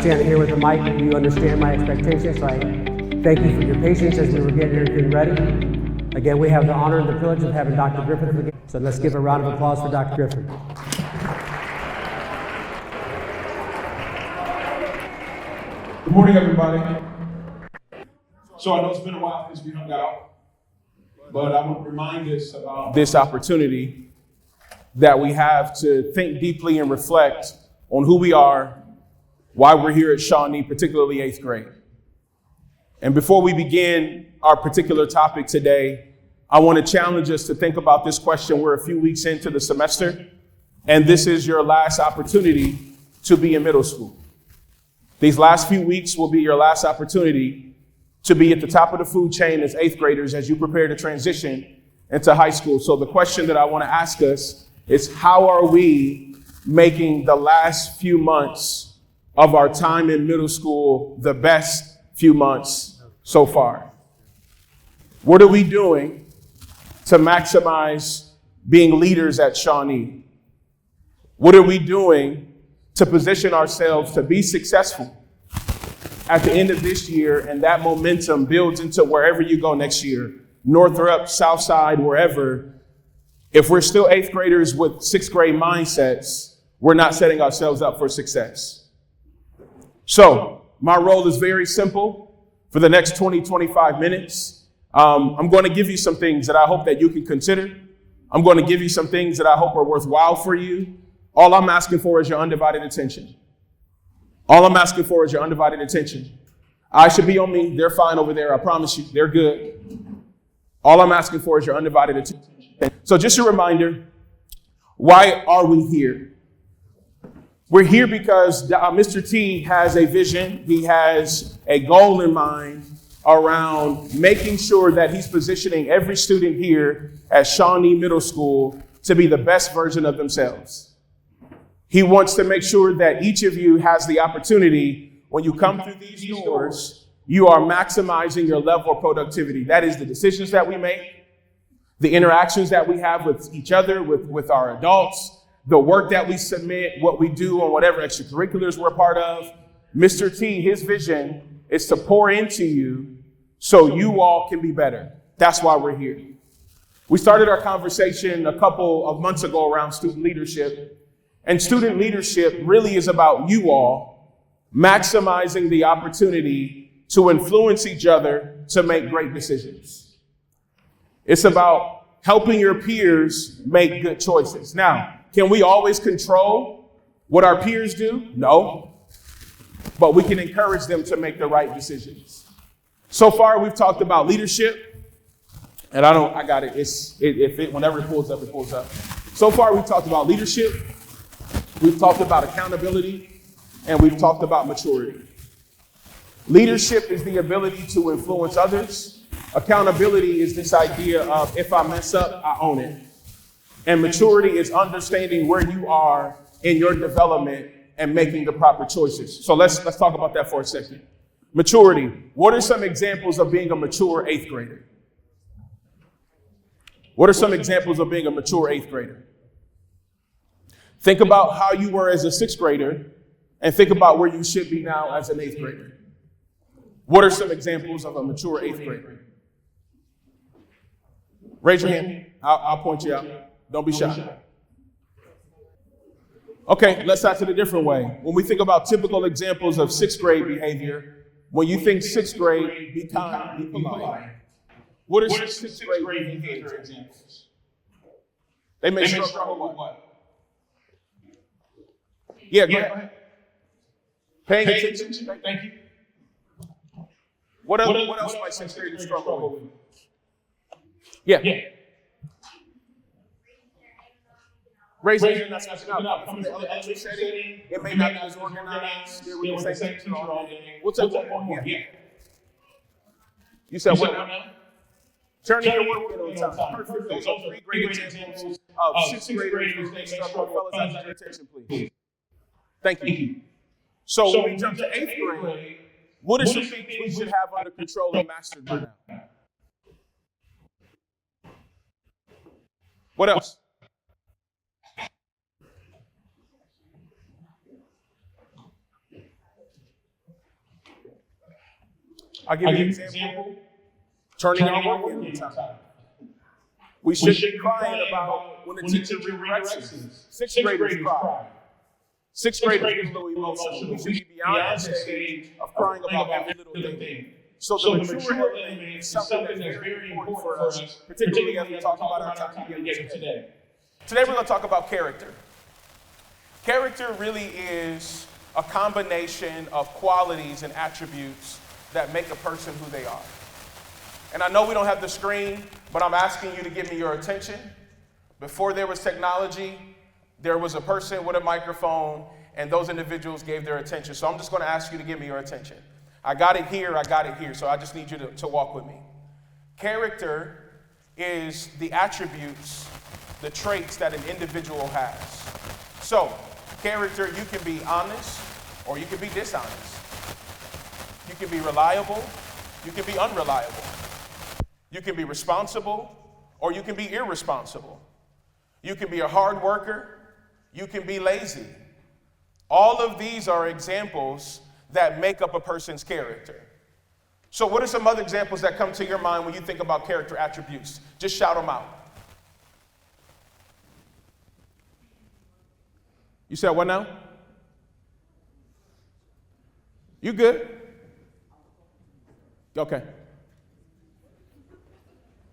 standing here with the mic, you understand my expectations, so I thank you for your patience as we were getting everything ready. Again, we have the honor and the privilege of having Dr. Griffin, so let's give a round of applause for Dr. Griffin. Good morning, everybody. So I know it's been a while since we hung out, but I want to remind us about this opportunity that we have to think deeply and reflect on who we are, why we're here at Shawnee, particularly 8th grade. And before we begin our particular topic today, I want to challenge us to think about this question. We're a few weeks into the semester, and this is your last opportunity to be in middle school. These last few weeks will be your last opportunity to be at the top of the food chain as 8th graders as you prepare to transition into high school. So the question that I want to ask us is, how are we making the last few months of our time in middle school the best few months so far? What are we doing to maximize being leaders at Shawnee? What are we doing to position ourselves to be successful at the end of this year, and that momentum builds into wherever you go next year, Northrop, Southside, wherever? If we're still 8th graders with 6th grade mindsets, we're not setting ourselves up for success. So my role is very simple. For the next 20, 25 minutes, I'm going to give you some things that I hope that you can consider. I'm going to give you some things that I hope are worthwhile for you. All I'm asking for is your undivided attention. All I'm asking for is your undivided attention. I should be on me. They're fine over there. I promise you. They're good. All I'm asking for is your undivided attention. So just a reminder, why are we here? We're here because Mr. T has a vision. He has a goal in mind around making sure that he's positioning every student here at Shawnee Middle School to be the best version of themselves. He wants to make sure that each of you has the opportunity, when you come through these doors, you are maximizing your level of productivity. That is the decisions that we make, the interactions that we have with each other, with our adults, the work that we submit, what we do on whatever extracurriculars we're part of. Mr. T, his vision is to pour into you so you all can be better. That's why we're here. We started our conversation a couple of months ago around student leadership. And student leadership really is about you all maximizing the opportunity to influence each other to make great decisions. It's about helping your peers make good choices. Now, can we always control what our peers do? No. But we can encourage them to make the right decisions. So far, we've talked about leadership. And I got it. Whenever it pulls up, it pulls up. So far, we've talked about leadership. We've talked about accountability, and we've talked about maturity. Leadership is the ability to influence others. Accountability is this idea of, if I mess up, I own it. And maturity is understanding where you are in your development and making the proper choices. So let's talk about that for a second. Maturity. What are some examples of being a mature 8th grader? What are some examples of being a mature 8th grader? Think about how you were as a 6th grader and think about where you should be now as an 8th grader. What are some examples of a mature 8th grader? Raise your hand. I'll point you out. Don't be shy. Okay, let's ask it a different way. When we think about typical examples of 6th grade behavior, when you think 6th grade, be kind, be polite. What are 6th grade behavior examples? They may struggle with what? Yeah, go ahead. Paying attention. Thank you. What else might 6th graders struggle with? Yeah. Raise your hand. That's up. From the elementary setting, it may not be as organized. We'll take one more. Yeah. You said what now? Turning your work in on time. Perfect. Those are 3 great examples of 6th graders who struggle. Fellas, I need your attention, please. Thank you. So when we jump to 8th grade, what are some things we should have under control and mastered by now? What else? I'll give you an example. Turning our work in on time. We shouldn't be crying about when the teacher redirects. Sixth graders cry. Sixth graders get a little emotional. We should be beyond that stage of crying about every little thing. So the mature element is something that's very important for us, particularly as we talk about our time together today. Today we're going to talk about character. Character really is a combination of qualities and attributes that make a person who they are. And I know we don't have the screen, but I'm asking you to give me your attention. Before there was technology, there was a person with a microphone, and those individuals gave their attention. So I'm just going to ask you to give me your attention. I got it here, so I just need you to walk with me. Character is the attributes, the traits that an individual has. So, character, you can be honest or you can be dishonest. You can be reliable, you can be unreliable. You can be responsible or you can be irresponsible. You can be a hard worker, you can be lazy. All of these are examples that make up a person's character. So what are some other examples that come to your mind when you think about character attributes? Just shout them out. You said what now? You good? Okay.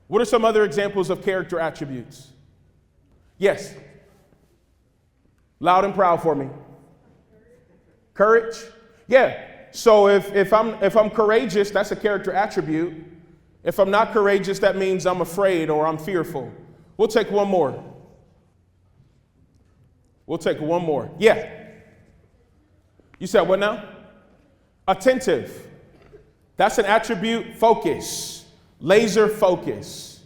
What are some other examples of character attributes? Yes. Loud and proud for me. Courage? Yeah. So if I'm courageous, that's a character attribute. If I'm not courageous, that means I'm afraid or I'm fearful. We'll take one more. Yeah. You said what now? Attentive. That's an attribute. Focus. Laser focus.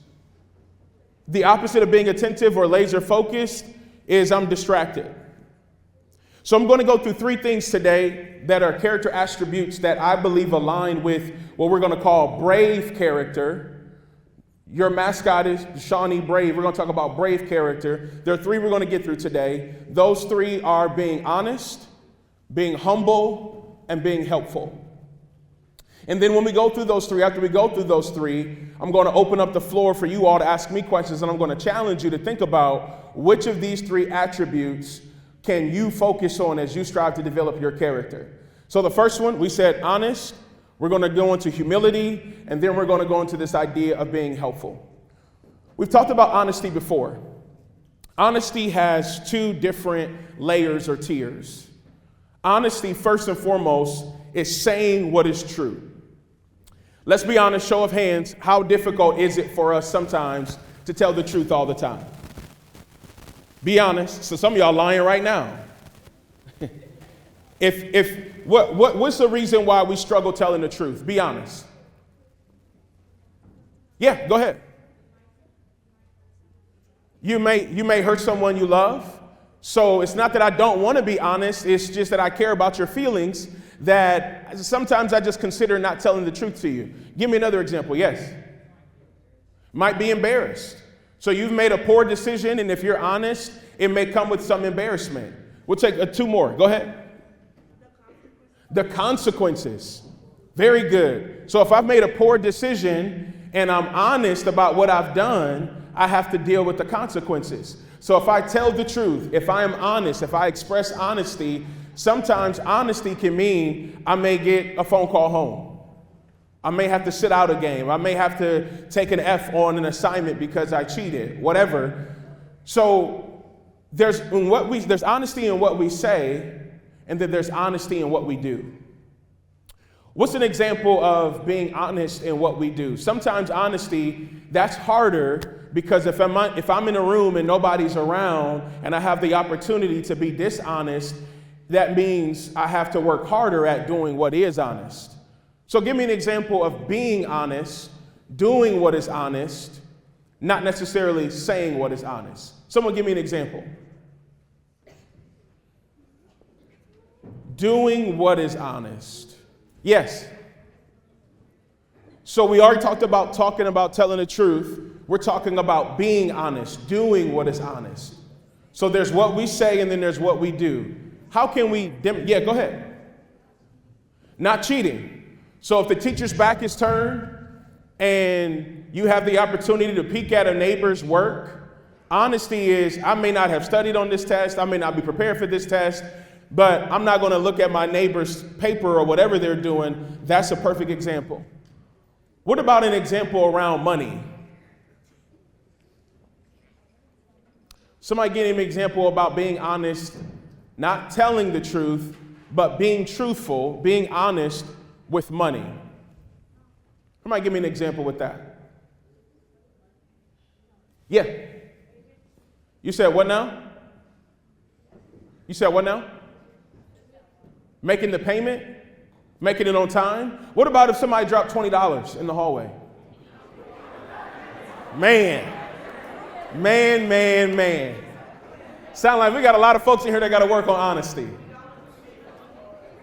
The opposite of being attentive or laser focused is I'm distracted. So I'm going to go through three things today that are character attributes that I believe align with what we're going to call brave character. Your mascot is Shawnee Brave. We're going to talk about brave character. There are three we're going to get through today. Those three are being honest, being humble, and being helpful. And then when we go through those three, after we go through those three, I'm going to open up the floor for you all to ask me questions, and I'm going to challenge you to think about which of these three attributes can you focus on as you strive to develop your character. So the first one, we said honest. We're going to go into humility, and then we're going to go into this idea of being helpful. We've talked about honesty before. Honesty has two different layers or tiers. Honesty, first and foremost, is saying what is true. Let's be honest, show of hands, how difficult is it for us sometimes to tell the truth all the time? Be honest. So some of y'all lying right now. What's the reason why we struggle telling the truth? Be honest. Yeah, go ahead. You may hurt someone you love. So it's not that I don't want to be honest. It's just that I care about your feelings, that sometimes I just consider not telling the truth to you. Give me another example. Yes. Might be embarrassed. So you've made a poor decision, and if you're honest, it may come with some embarrassment. We'll take two more. Go ahead. The consequences. Very good. So if I've made a poor decision and I'm honest about what I've done, I have to deal with the consequences. So if I tell the truth, if I am honest, if I express honesty, sometimes honesty can mean I may get a phone call home. I may have to sit out a game. I may have to take an F on an assignment because I cheated, whatever. So there's honesty in what we say, and then there's honesty in what we do. What's an example of being honest in what we do? Sometimes honesty, that's harder because if I'm in a room and nobody's around and I have the opportunity to be dishonest, that means I have to work harder at doing what is honest. So give me an example of being honest, doing what is honest, not necessarily saying what is honest. Someone give me an example. Doing what is honest. Yes. So we already talked about talking about telling the truth. We're talking about being honest, doing what is honest. So there's what we say and then there's what we do. How can we, go ahead. Not cheating. So if the teacher's back is turned and you have the opportunity to peek at a neighbor's work, honesty is, I may not have studied on this test, I may not be prepared for this test, but I'm not going to look at my neighbor's paper or whatever they're doing. That's a perfect example. What about an example around money? Somebody give me an example about being honest, not telling the truth, but being truthful, being honest with money. Somebody give me an example with that. Yeah. You said what now? You said what now? Making the payment? Making it on time? What about if somebody dropped $20 in the hallway? Man. Sound like we got a lot of folks in here that got to work on honesty.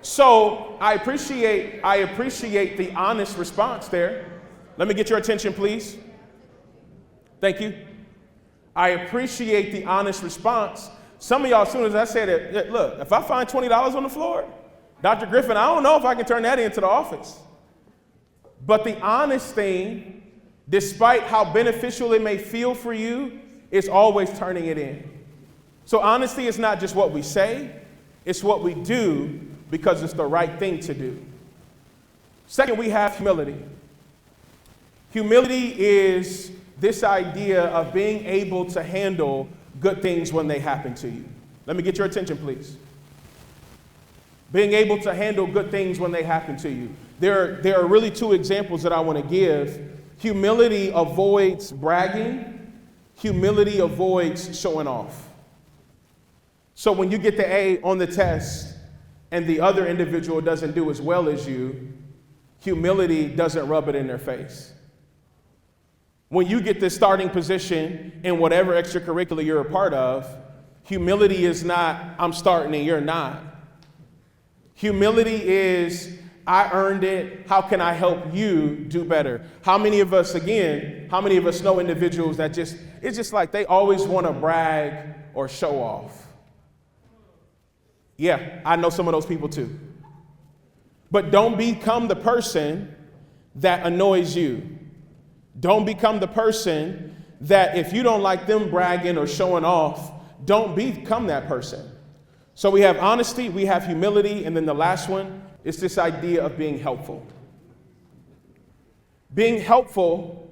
So I appreciate the honest response there. Let me get your attention, please. Thank you. I appreciate the honest response. Some of y'all, as soon as I said it, look, if I find $20 on the floor, Dr. Griffin, I don't know if I can turn that into the office. But the honest thing, despite how beneficial it may feel for you, is always turning it in. So honesty is not just what we say, it's what we do because it's the right thing to do. Second, we have humility. Humility is this idea of being able to handle good things when they happen to you. Let me get your attention, please. Being able to handle good things when they happen to you. There are really two examples that I want to give. Humility avoids bragging. Humility avoids showing off. So when you get the A on the test and the other individual doesn't do as well as you, humility doesn't rub it in their face. When you get the starting position in whatever extracurricular you're a part of, humility is not, I'm starting and you're not. Humility is, I earned it. How can I help you do better? How many of us know individuals that it's just like they always want to brag or show off? Yeah, I know some of those people too. But don't become the person that annoys you. Don't become the person that if you don't like them bragging or showing off, don't become that person. So we have honesty, we have humility, and then the last one is this idea of being helpful. Being helpful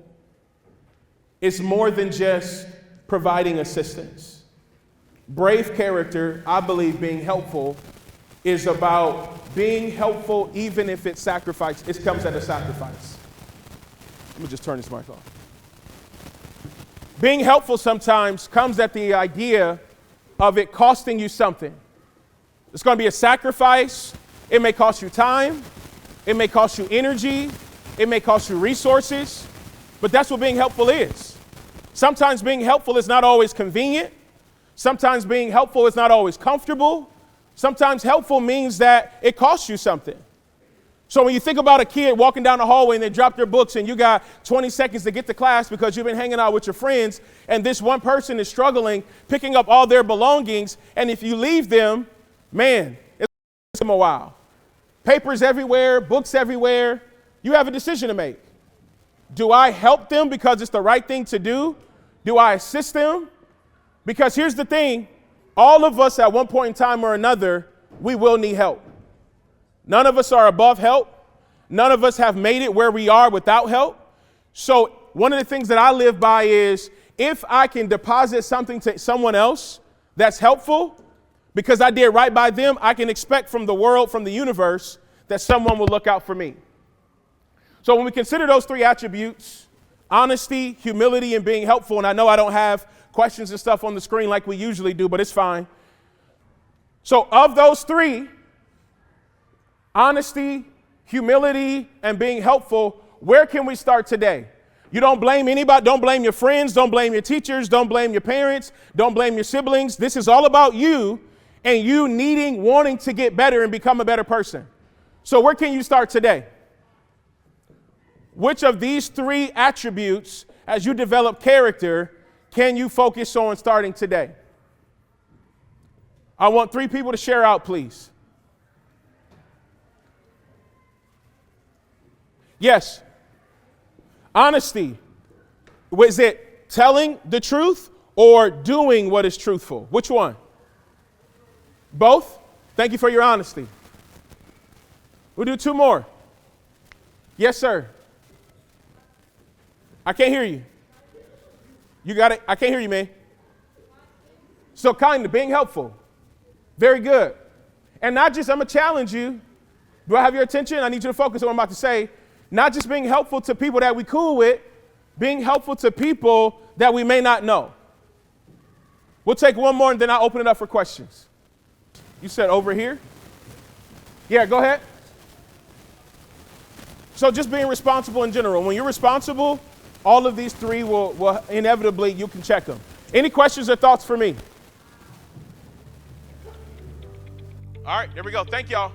is more than just providing assistance. Brave character, I believe being helpful is about being helpful even if it comes at a sacrifice. Let me just turn this mic off. Being helpful sometimes comes at the idea of it costing you something. It's going to be a sacrifice. It may cost you time. It may cost you energy. It may cost you resources. But that's what being helpful is. Sometimes being helpful is not always convenient. Sometimes being helpful is not always comfortable. Sometimes helpful means that it costs you something. So when you think about a kid walking down the hallway and they drop their books and you got 20 seconds to get to class because you've been hanging out with your friends and this one person is struggling picking up all their belongings, and if you leave them, man, it's going to take them a while. Papers everywhere, books everywhere. You have a decision to make. Do I help them because it's the right thing to do? Do I assist them? Because here's the thing, all of us at one point in time or another, we will need help. None of us are above help. None of us have made it where we are without help. So one of the things that I live by is if I can deposit something to someone else that's helpful, because I did right by them, I can expect from the world, from the universe, that someone will look out for me. So when we consider those three attributes, honesty, humility, and being helpful, and I know I don't have questions and stuff on the screen like we usually do, but it's fine. So of those three, honesty, humility, and being helpful, where can we start today? You don't blame anybody. Don't blame your friends. Don't blame your teachers. Don't blame your parents. Don't blame your siblings. This is all about you and you wanting to get better and become a better person. So where can you start today? Which of these three attributes, as you develop character, can you focus on starting today? I want 3 people to share out, please. Yes. Honesty. Was it telling the truth or doing what is truthful? Which one? Both? Thank you for your honesty. We'll do 2 more. Yes, sir. I can't hear you. You got it? I can't hear you, man. So kind of being helpful. Very good. And not just, I'm going to challenge you. Do I have your attention? I need you to focus on what I'm about to say. Not just being helpful to people that we cool with, being helpful to people that we may not know. We'll take 1 more and then I'll open it up for questions. You said over here? Yeah, go ahead. So just being responsible in general. When you're responsible, all of these 3 will inevitably, you can check them. Any questions or thoughts for me? All right, there we go. Thank y'all.